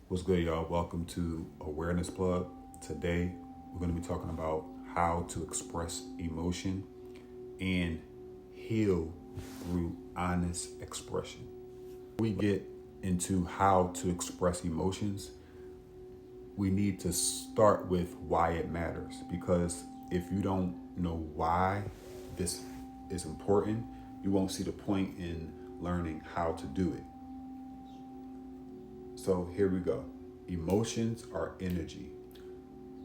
What's good, y'all? Welcome to Awareness Plug. Today, we're going to be talking about how to express emotion and heal through honest expression. We get into how to express emotions. We need to start with why it matters, because if you don't know why this is important, you won't see the point in learning how to do it. So here we go. Emotions are energy.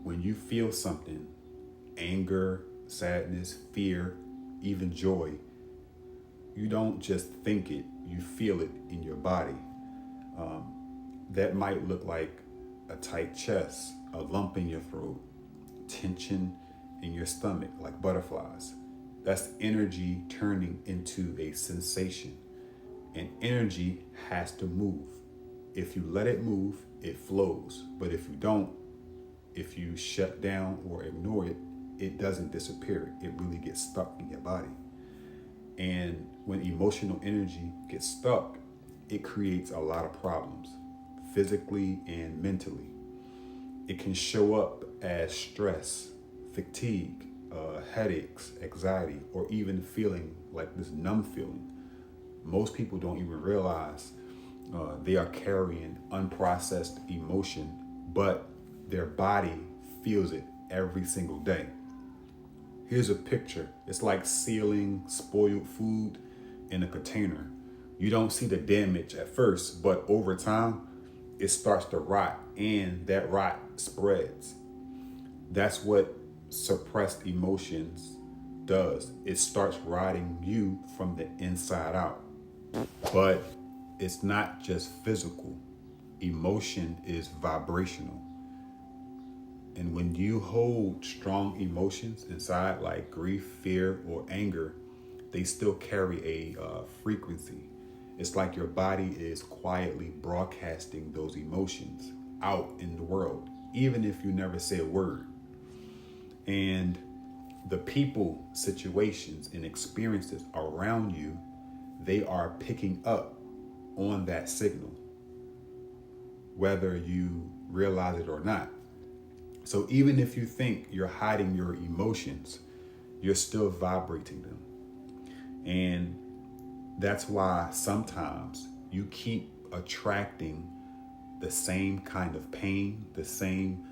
When you feel something, anger, sadness, fear, even joy, you don't just think it, you feel it in your body. That might look like a tight chest, a lump in your throat, tension in your stomach, like butterflies. That's energy turning into a sensation. And energy has to move. If you let it move, it flows. But if you don't, if you shut down or ignore it, it doesn't disappear. It really gets stuck in your body. And when emotional energy gets stuck, it creates a lot of problems, physically and mentally. It can show up as stress, fatigue, headaches, anxiety, or even feeling like this numb feeling. Most people don't even realize they are carrying unprocessed emotion, but their body feels it every single day. Here's a picture. It's like sealing spoiled food in a container. You don't see the damage at first, but over time, it starts to rot, and that rot spreads. That's what suppressed emotions does. It starts rotting you from the inside out. But it's not just physical. Emotion is vibrational. And when you hold strong emotions inside, like grief, fear, or anger, they still carry a frequency. It's like your body is quietly broadcasting those emotions out in the world, even if you never say a word. And the people, situations, and experiences around you, they are picking up on that signal, whether you realize it or not. So even if you think you're hiding your emotions, you're still vibrating them. And that's why sometimes you keep attracting the same kind of pain, the same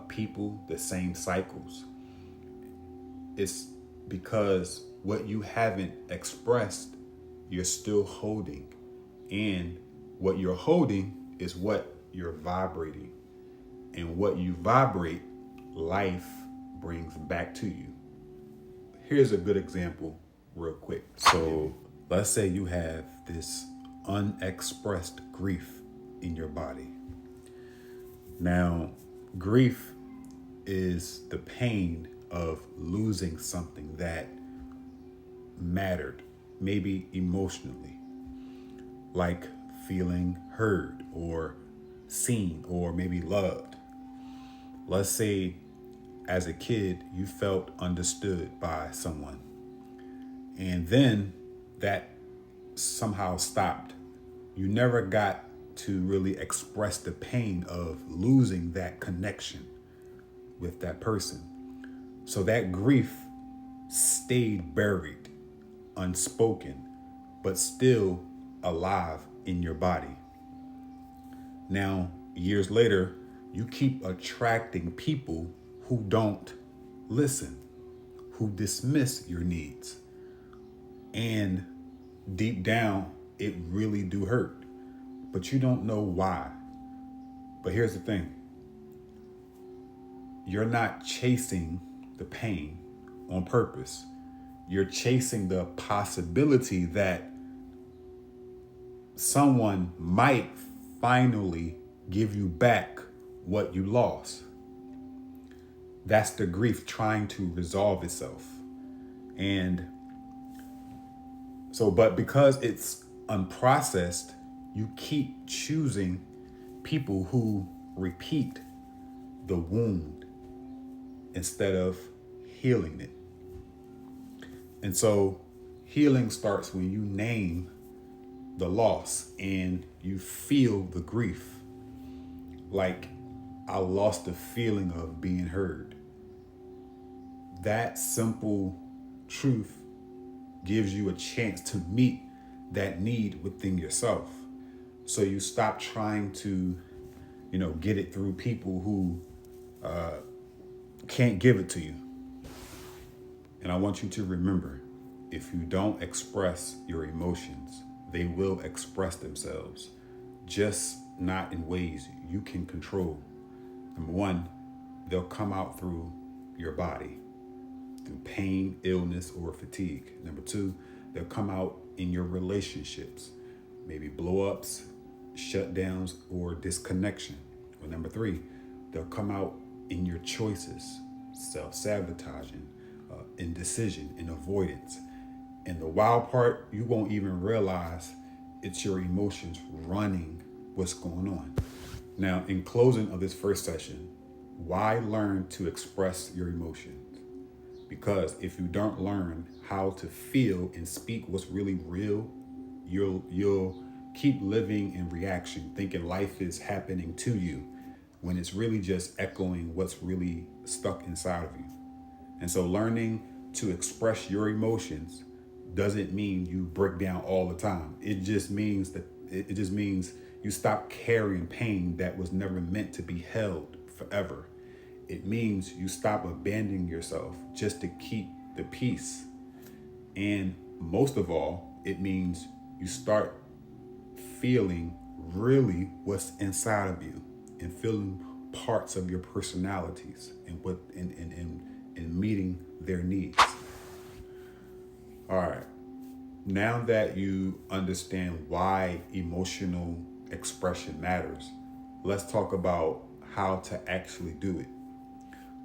people, the same cycles. It's because what you haven't expressed, you're still holding. And what you're holding is what you're vibrating. And what you vibrate, life brings back to you. Here's a good example, real quick. So let's say you have this unexpressed grief in your body. Now, grief is the pain of losing something that mattered, maybe emotionally, like feeling heard or seen or maybe loved. Let's say as a kid, you felt understood by someone, and then that somehow stopped. You never got to really express the pain of losing that connection with that person. So that grief stayed buried, unspoken, but still alive in your body. Now, years later, you keep attracting people who don't listen, who dismiss your needs. And deep down, it really do hurt, but you don't know why. But here's the thing. You're not chasing the pain on purpose. You're chasing the possibility that someone might finally give you back what you lost. That's the grief trying to resolve itself. And so, but because it's unprocessed, you keep choosing people who repeat the wound instead of healing it. And so healing starts when you name the loss and you feel the grief. like I lost the feeling of being heard. That simple truth gives you a chance to meet that need within yourself. So you stop trying to, get it through people who can't give it to you. And I want you to remember, if you don't express your emotions, they will express themselves, just not in ways you can control. Number one, they'll come out through your body, through pain, illness, or fatigue. Number two, they'll come out in your relationships, maybe blow-ups, shutdowns, or disconnection. Or number three, they'll come out in your choices, self-sabotaging, indecision, and avoidance. And the wild part, you won't even realize it's your emotions running what's going on. Now, in closing of this first session, why learn to express your emotions? Because if you don't learn how to feel and speak what's really real, you'll keep living in reaction, thinking life is happening to you, when it's really just echoing what's really stuck inside of you. And so learning to express your emotions doesn't mean you break down all the time. It just means you stop carrying pain that was never meant to be held forever. It means you stop abandoning yourself just to keep the peace. And most of all, it means you start feeling really what's inside of you and feeling parts of your personalities and meeting their needs. All right. Now that you understand why emotional expression matters, let's talk about how to actually do it.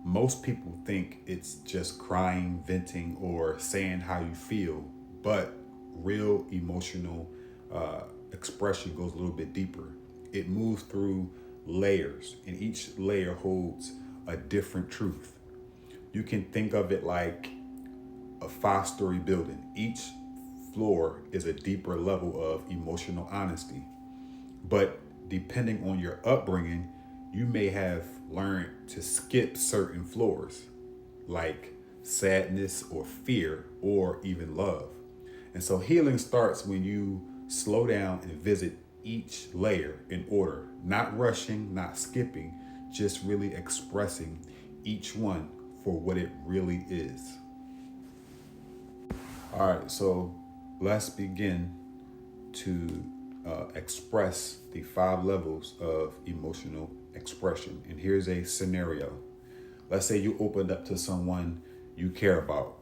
Most people think it's just crying, venting, or saying how you feel, but real emotional expression goes a little bit deeper. It moves through layers, and each layer holds a different truth. You can think of it like a 5-story building. Each floor is a deeper level of emotional honesty. But depending on your upbringing, you may have learned to skip certain floors, like sadness or fear or even love. And so healing starts when you slow down and visit each layer in order, not rushing, not skipping, just really expressing each one for what it really is. All right, so let's begin to express the 5 levels of emotional expression. And here's a scenario. Let's say you opened up to someone you care about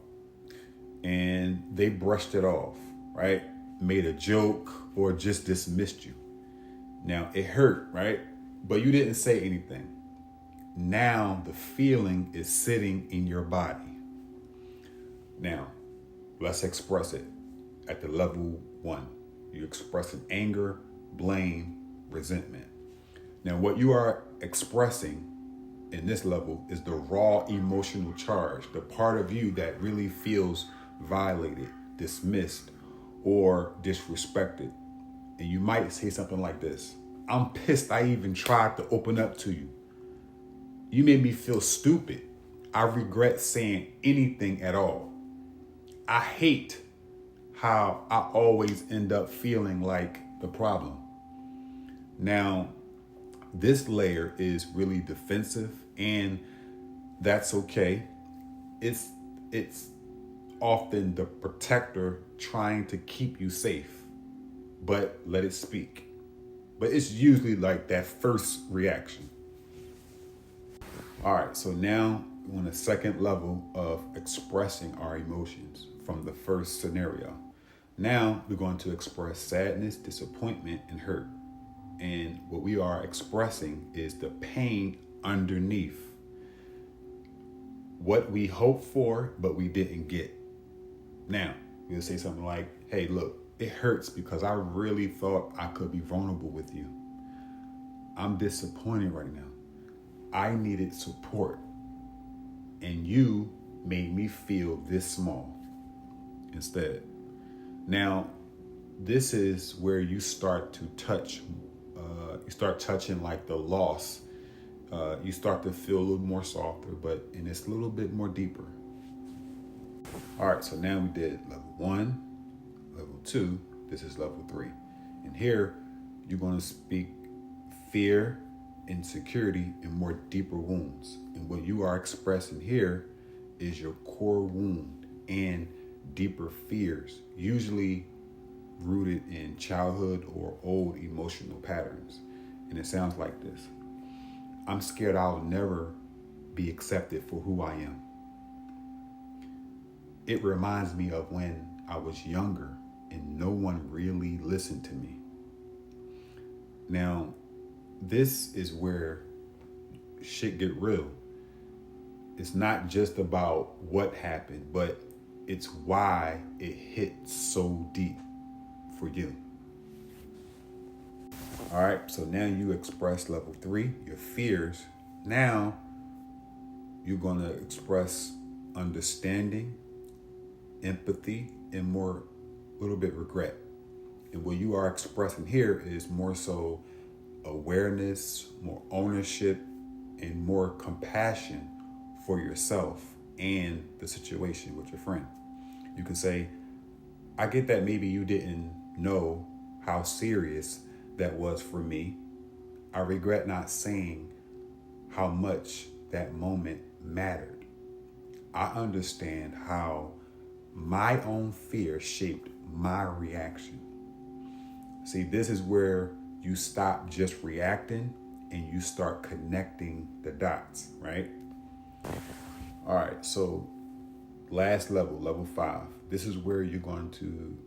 and they brushed it off, right? Made a joke or just dismissed you. Now it hurt, right? But you didn't say anything. Now the feeling is sitting in your body. Now, let's express it at the level 1. You're expressing anger, blame, resentment. Now, what you are expressing in this level is the raw emotional charge, the part of you that really feels violated, dismissed, or disrespected. And you might say something like this: I'm pissed I even tried to open up to you. You made me feel stupid. I regret saying anything at all. I hate how I always end up feeling like the problem. Now, this layer is really defensive, and that's okay. It's often the protector trying to keep you safe, but let it speak. But it's usually like that first reaction. All right, so now we're on the second level of expressing our emotions from the first scenario. Now we're going to express sadness, disappointment, and hurt. And what we are expressing is the pain underneath what we hoped for, but we didn't get. Now, we'll say something like, hey, look, it hurts because I really thought I could be vulnerable with you. I'm disappointed right now. I needed support, and you made me feel this small instead. Now, this is where you start to touch, you start touching like the loss You start to feel a little more softer, and it's a little bit more deeper. All right, so now we did level 1, level 2. This is level 3. And here, you're going to speak fear, insecurity, and more deeper wounds. And what you are expressing here is your core wound and deeper fears, usually rooted in childhood or old emotional patterns. And it sounds like this. I'm scared I'll never be accepted for who I am. It reminds me of when I was younger and no one really listened to me. Now, this is where shit get real. It's not just about what happened, but it's why it hit so deep for you. All right, so now you express level 3, your fears. Now you're going to express understanding, empathy, and more, a little bit regret. And what you are expressing here is more so awareness, more ownership, and more compassion for yourself and the situation with your friend. You can say, I get that maybe you didn't know how serious that was for me. I regret not saying how much that moment mattered. I understand how my own fear shaped my reaction. See, this is where you stop just reacting and you start connecting the dots, right? All right, so last level, level 5. This is where you're going to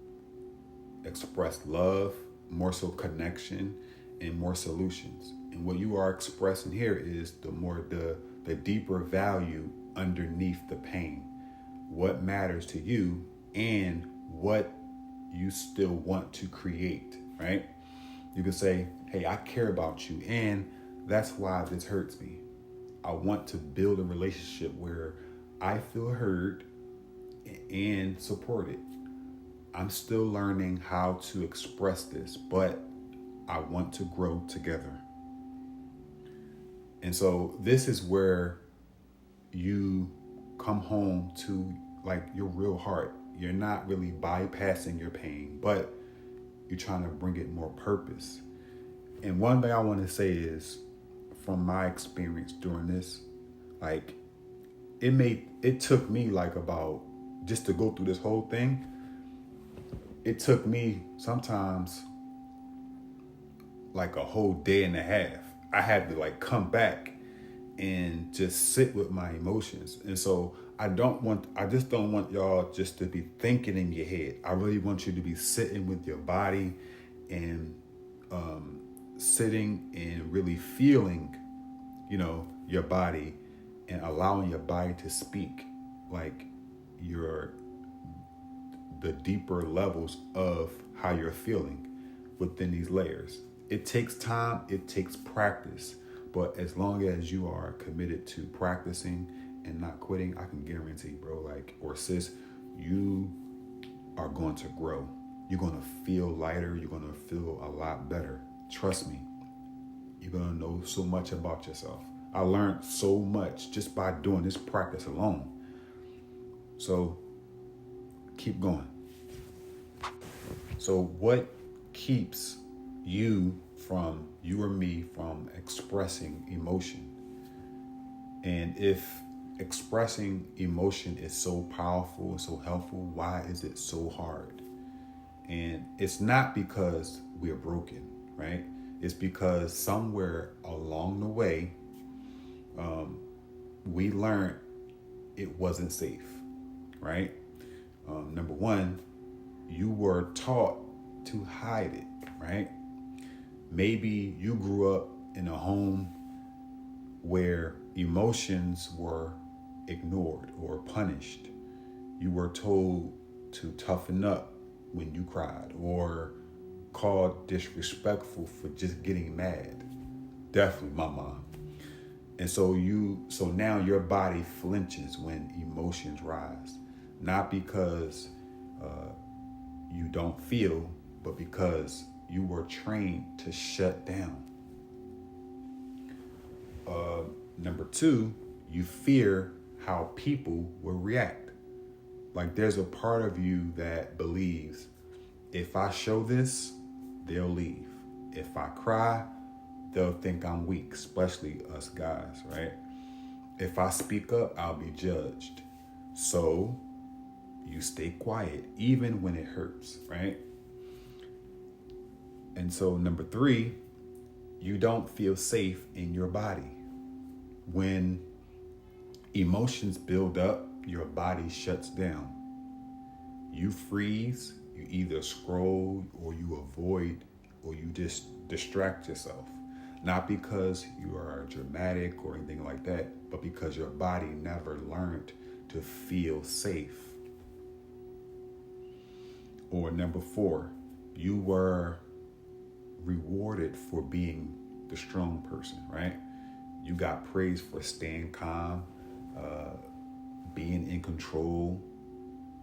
express love, more so connection, and more solutions. And what you are expressing here is the deeper value underneath the pain. What matters to you and what you still want to create, right? You can say, hey, I care about you, and that's why this hurts me. I want to build a relationship where I feel heard and supported. I'm still learning how to express this, but I want to grow together. And so this is where you come home to like your real heart. You're not really bypassing your pain, but you're trying to bring it more purpose. And one thing I want to say is, from my experience during this, like it took me like about, just to go through this whole thing, it took me sometimes like a whole day and a half. I had to like come back and just sit with my emotions. And so I just don't want y'all just to be thinking in your head. I really want you to be sitting with your body and sitting and really feeling, your body, and allowing your body to speak, like the deeper levels of how you're feeling within these layers. It takes time, it takes practice, but as long as you are committed to practicing and not quitting, I can guarantee, bro, or sis, you are going to grow. You're going to feel lighter. You're going to feel a lot better. Trust me. You're going to know so much about yourself. I learned so much just by doing this practice alone. So keep going. So what keeps you or me from expressing emotion? And if expressing emotion is so powerful and so helpful, why is it so hard? And it's not because we're broken, right? It's because somewhere along the way, we learned it wasn't safe, right? Number one, you were taught to hide it, right? Maybe you grew up in a home where emotions were ignored or punished. You were told to toughen up when you cried, or called disrespectful for just getting mad. Definitely my mom. And so now your body flinches when emotions rise, not because you don't feel, but because you were trained to shut down. Number two, you fear how people will react. Like there's a part of you that believes if I show this, they'll leave. If I cry, they'll think I'm weak, especially us guys, right? If I speak up, I'll be judged. So you stay quiet, even when it hurts, right? And so number three, you don't feel safe in your body. When emotions build up, your body shuts down. You freeze, you either scroll or you avoid or you just distract yourself. Not because you are dramatic or anything like that, but because your body never learned to feel safe. Or number four, you were rewarded for being the strong person, right? You got praised for staying calm, being in control.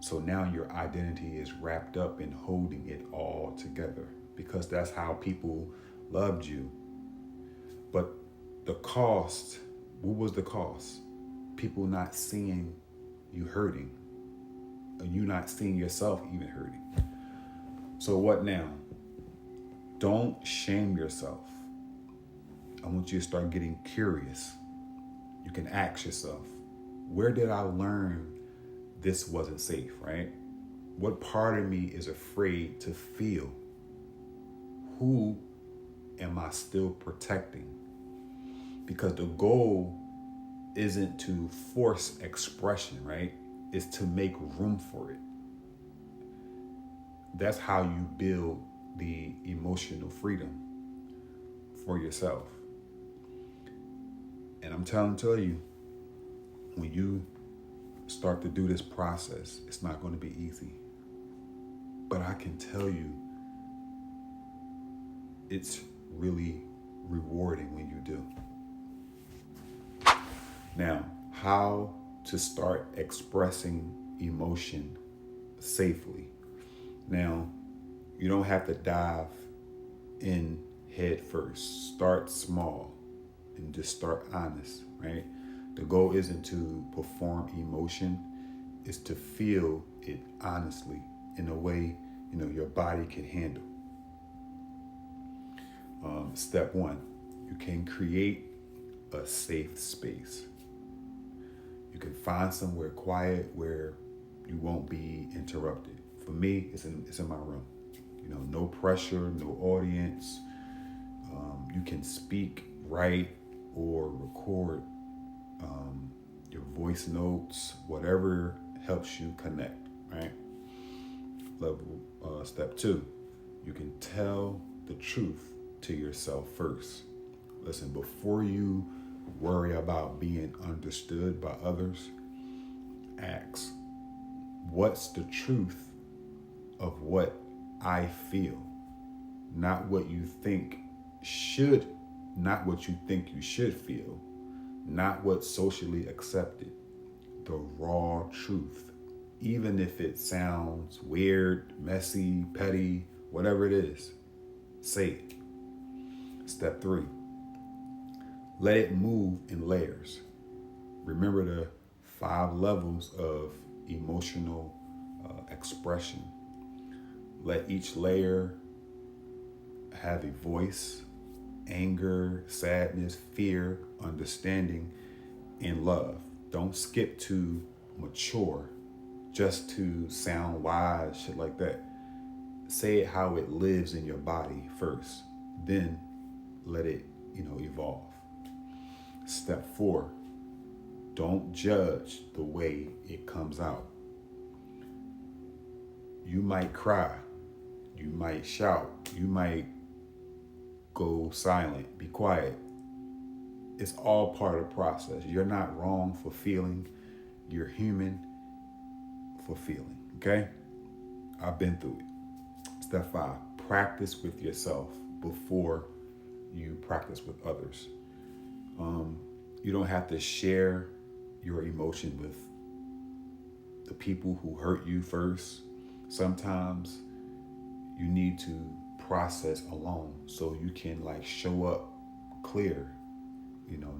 So now your identity is wrapped up in holding it all together because that's how people loved you. But the cost, what was the cost? People not seeing you hurting, and you not seeing yourself even hurting. So what now? Don't shame yourself. I want you to start getting curious. You can ask yourself, where did I learn this wasn't safe, right? What part of me is afraid to feel? Who am I still protecting? Because the goal isn't to force expression, right? It's to make room for it. That's how you build the emotional freedom for yourself. And I'm trying to tell you, when you start to do this process, it's not going to be easy. But I can tell you, it's really rewarding when you do. Now, how to start expressing emotion safely. Now, you don't have to dive in head first. Start small and just start honest, right? The goal isn't to perform emotion, it's to feel it honestly in a way, your body can handle. Step one, you can create a safe space. You can find somewhere quiet where you won't be interrupted. For me, it's in my room. No pressure, no audience. You can speak, write, or record your voice notes, whatever helps you connect, right? Step two, you can tell the truth to yourself first. Listen, before you worry about being understood by others, ask, what's the truth of what I feel? Not what you think not what you think you should feel, not what's socially accepted, the raw truth. Even if it sounds weird, messy, petty, whatever it is, say it. Step three, let it move in layers. Remember the 5 levels of emotional expression. Let each layer have a voice: anger, sadness, fear, understanding, and love. Don't skip to mature just to sound wise, shit like that. Say it how it lives in your body first, then let it, evolve. Step 4, don't judge the way it comes out. You might cry, you might shout, you might go silent, be quiet. It's all part of the process. You're not wrong for feeling. You're human for feeling, okay? I've been through it. Step 5, practice with yourself before you practice with others. You don't have to share your emotion with the people who hurt you first. Sometimes you need to process alone so you can show up clear,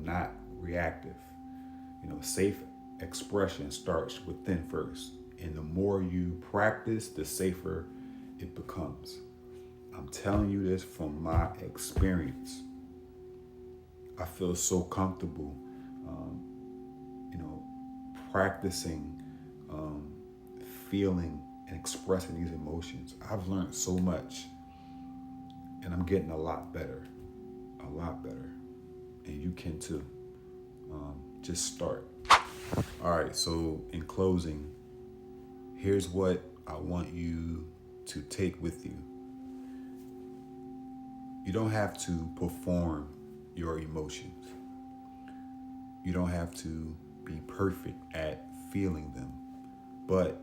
not reactive. Safe expression starts within first. And the more you practice, the safer it becomes. I'm telling you this from my experience. I feel so comfortable, um, you know, practicing, feeling and expressing these emotions. I've learned so much, and I'm getting a lot better, and you can too. Just start. All right. So in closing, here's what I want you to take with you. You don't have to perform your emotions. You don't have to be perfect at feeling them, but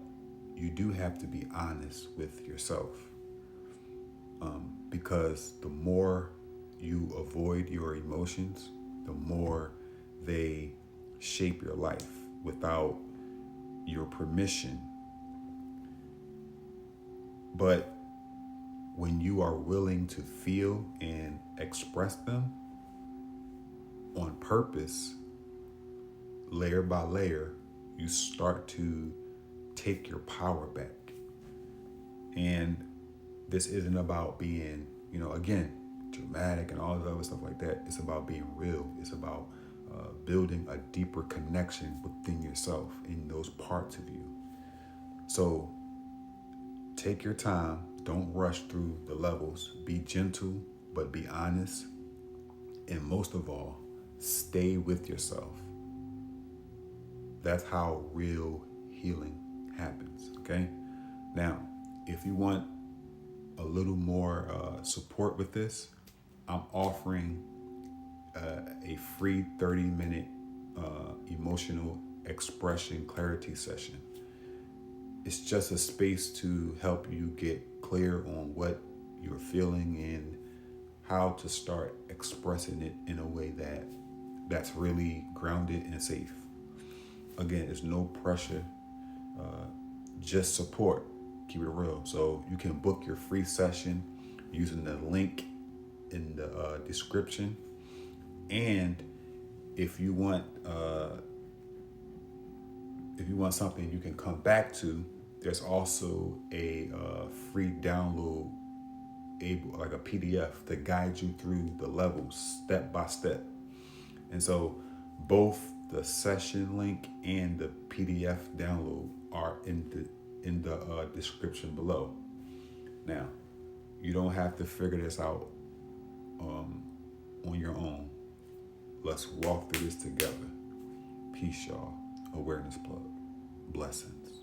you do have to be honest with yourself. Because the more you avoid your emotions, the more they shape your life without your permission. But when you are willing to feel and express them on purpose, layer by layer, you start to take your power back. And this isn't about being, again, dramatic and all the other stuff like that. It's about being real. It's about building a deeper connection within yourself in those parts of you. So take your time. Don't rush through the levels. Be gentle, but be honest. And most of all, stay with yourself. That's how real healing happens, okay? Now, if you want a little more support with this, I'm offering a free 30-minute emotional expression clarity session. It's just a space to help you get clear on what you're feeling and how to start expressing it in a way that's really grounded and safe. Again, there's no pressure, just support. Keep it real. So you can book your free session using the link in the description. And if you want something you can come back to, there's also a free download, like a PDF to guide you through the levels step by step. And so both the session link and the PDF download are in the description below. Now, you don't have to figure this out on your own. Let's walk through this together. Peace, y'all. Awareness Plug. Blessings.